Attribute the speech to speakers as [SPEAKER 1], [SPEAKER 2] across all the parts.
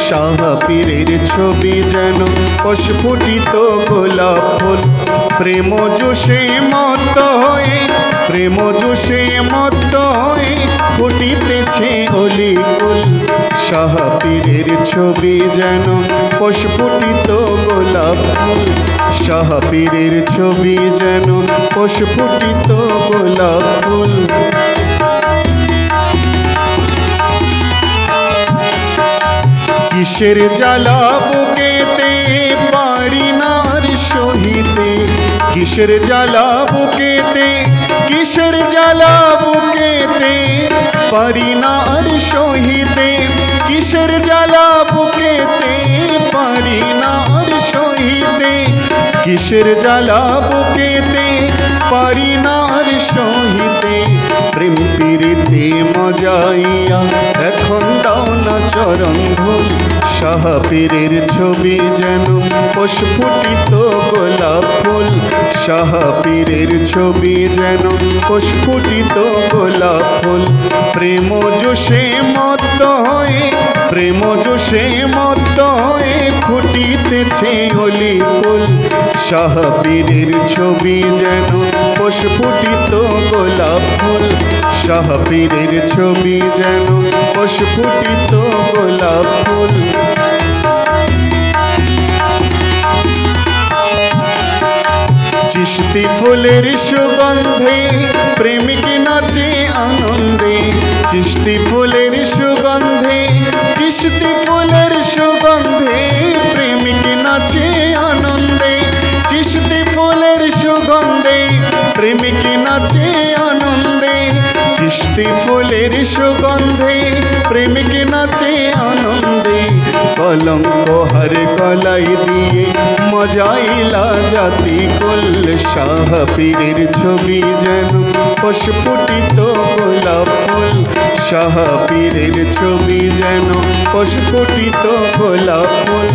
[SPEAKER 1] শাহপীরের ছবি যেন প্রস্ফুটিত গোলাপ ফুল। প্রেম জোশে মত্ত হয়ে, প্রেম জোশে মত্ত হয়ে ফুটিতেছে অলিকুল। শাহপীরের ছবি যেন প্রস্ফুটিত গোলাপ ফুল। শাহপীরের ছবি যেন প্রস্ফুটিত গোলাপ ফুল। কিসের জ্বালা বুকেতে পারি না আর সহিতে, কিসের জ্বালা বুকেতে, কিসের জ্বালা বুকেতে পারি না আর সহিতে, কিসের জ্বালা বুকেতে পারি না আর সহিতে, কিসের জ্বালা বুকেতে পারি না আর সহিতে। প্রেম প্রীতি মজাইয়া এখন দাও না চরণ ধুল। শাহপীরের ছবি যেন প্রস্ফুটিত গোলাপ ফুল। শাহপীরের ছবি যেন প্রস্ফুটিত গোলাপ ফুল। প্রেম জোশে মত্ত হয়ে, প্রেম জোশে মত্ত হয়ে ফুটিতেছে অলিকুল। শাহপীরের ছবি যেন প্রস্ফুটিত গোলাপ ফুল। শাহপীরের ছবি যেন প্রস্ফুটিত গোলাপ ফুল। চিশতি ফুলের সুগন্ধে প্রেমিক নাচে আনন্দে। চিশতি ফুলের সুগন্ধে, চিশতি ফুলের সুগন্ধে প্রেমিক নাচে আনন্দে। চিশতি ফুলের সুগন্ধে প্রেমিক নাচে আনন্দে। চিশতি ফুলের সুগন্ধে প্রেমিক নাচে আনন্দে। কলঙ্ক হার গলাই দিয়ে মজাইলা জাতি কুল। শাহপীরের ছবি যেন প্রস্ফুটিত গোলাপ ফুল। শাহপীরের ছবি যেন প্রস্ফুটিত গোলাপ ফুল।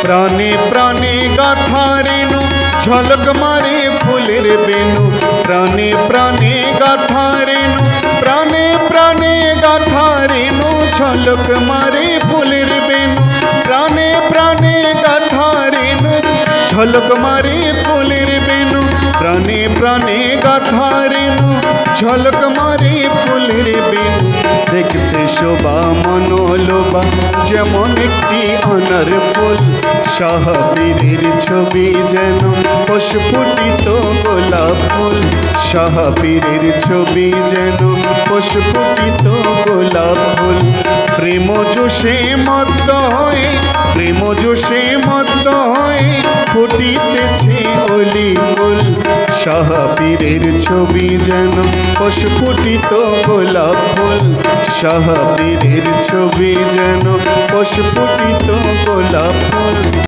[SPEAKER 1] প্রাণে প্রাণে গাথা রেণু ঝলক মারে ফুলের বেনু। প্রাণে প্রাণে গাথা রেণু, প্রাণে প্রাণে গাথা রেণু ঝলক মারে ফুলের বেনু। প্রাণে প্রাণে গাথা রেণু ঝলক মারে ফুলের বেনু। প্রাণে প্রাণে গাথা রেণু ঝলক মারে ফুলের বেনু। দেখতে শোভা মনোলোভা যেমন একটি আনার ফুল। শাহপীরের ছবি যেন প্রস্ফুটিত গোলাপ ফুল। শাহপীরের ছবি যেন প্রস্ফুটিত গোলাপ ফুল। প্রেম জোশে মত্ত হয়ে, প্রেম জোশে মত্ত হয়ে ফুটিতেছে অলিকুল। শাহপীরের ছবি যেন প্রস্ফুটিত গোলাপ ফুল। শাহপীরের ছবি যেন প্রস্ফুটিত গোলাপ ফুল।